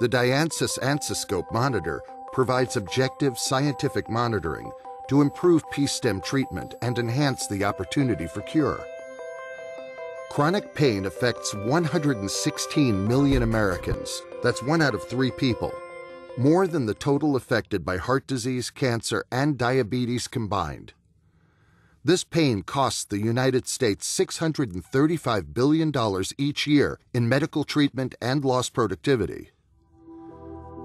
The Diansys Ansyscope monitor provides objective scientific monitoring to improve p-stim treatment and enhance the opportunity for cure. Chronic pain affects 116 million Americans. That's 1 out of 3 people. More than the total affected by heart disease, cancer, and diabetes combined. This pain costs the United States $635 billion each year in medical treatment and lost productivity.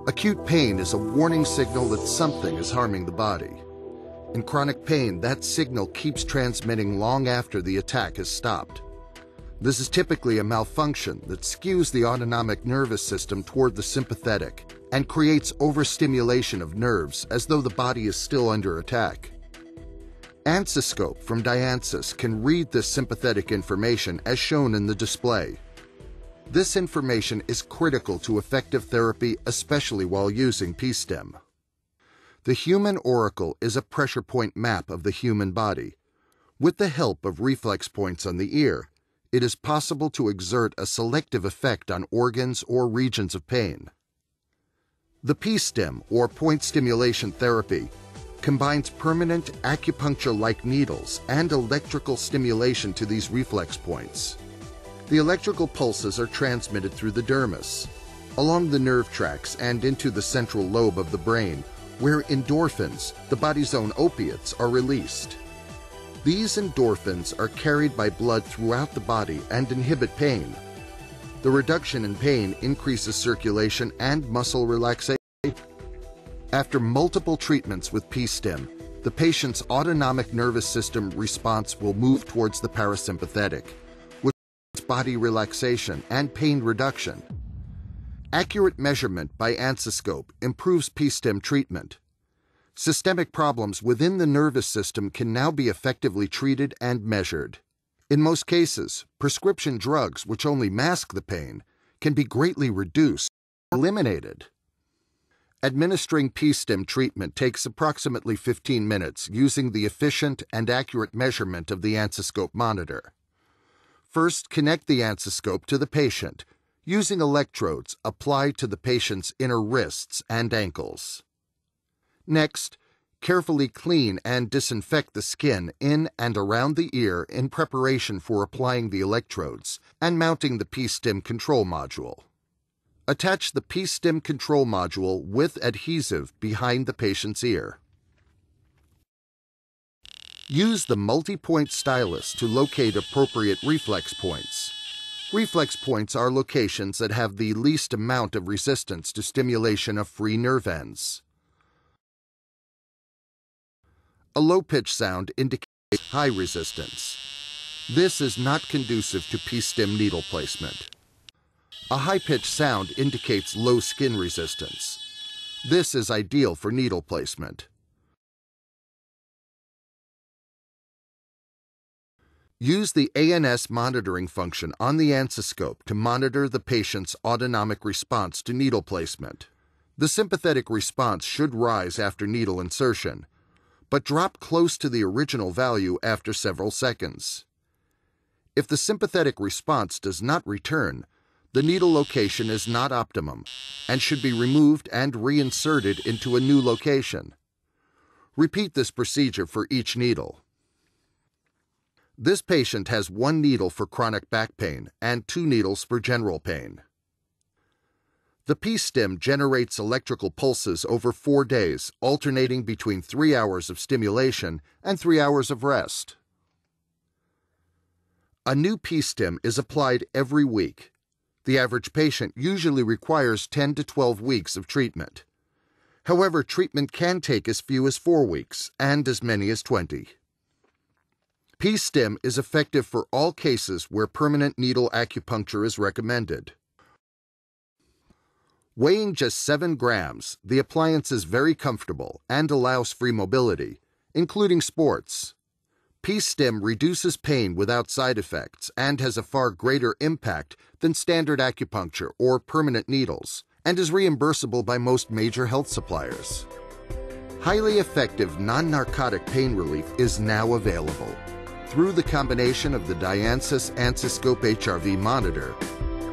Acute pain is a warning signal that something is harming the body. In chronic pain, that signal keeps transmitting long after the attack has stopped. This is typically a malfunction that skews the autonomic nervous system toward the sympathetic and creates overstimulation of nerves as though the body is still under attack. Ansyscope from Diansys can read this sympathetic information as shown in the display. This information is critical to effective therapy, especially while using p-stim. The human auricle is a pressure point map of the human body. With the help of reflex points on the ear, it is possible to exert a selective effect on organs or regions of pain. The p-stim, or point stimulation therapy, combines permanent acupuncture-like needles and electrical stimulation to these reflex points. The electrical pulses are transmitted through the dermis, along the nerve tracts and into the central lobe of the brain, where endorphins, the body's own opiates, are released. These endorphins are carried by blood throughout the body and inhibit pain. The reduction in pain increases circulation and muscle relaxation. After multiple treatments with p-stim, the patient's autonomic nervous system response will move towards the parasympathetic, which is body relaxation and pain reduction. Accurate measurement by Ansyscope improves p-stim treatment. Systemic problems within the nervous system can now be effectively treated and measured. In most cases, prescription drugs, which only mask the pain, can be greatly reduced or eliminated. Administering p-stim treatment takes approximately 15 minutes using the efficient and accurate measurement of the Ansyscope monitor. First, connect the Ansyscope to the patient using electrodes applied to the patient's inner wrists and ankles. Next, carefully clean and disinfect the skin in and around the ear in preparation for applying the electrodes and mounting the p-stim control module. Attach the p-stim control module with adhesive behind the patient's ear. Use the multi-point stylus to locate appropriate reflex points. Reflex points are locations that have the least amount of resistance to stimulation of free nerve ends. A low-pitch sound indicates high resistance. This is not conducive to p-stim needle placement. A high-pitched sound indicates low skin resistance. This is ideal for needle placement. Use the ANS monitoring function on the Ansyscope to monitor the patient's autonomic response to needle placement. The sympathetic response should rise after needle insertion, but drop close to the original value after several seconds. If the sympathetic response does not return, the needle location is not optimum and should be removed and reinserted into a new location. Repeat this procedure for each needle. This patient has 1 needle for chronic back pain and 2 needles for general pain. The p-stim generates electrical pulses over 4 days, alternating between 3 hours of stimulation and 3 hours of rest. A new p-stim is applied every week. The average patient usually requires 10 to 12 weeks of treatment. However, treatment can take as few as 4 weeks and as many as 20. P-stim is effective for all cases where permanent needle acupuncture is recommended. Weighing just 7 grams, the appliance is very comfortable and allows free mobility, including sports. P-stim reduces pain without side effects and has a far greater impact than standard acupuncture or permanent needles, and is reimbursable by most major health suppliers. Highly effective non-narcotic pain relief is now available through the combination of the Diansys Ansyscope HRV monitor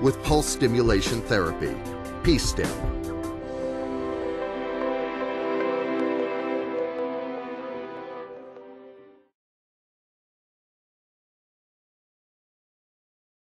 with pulse stimulation therapy. p-stim.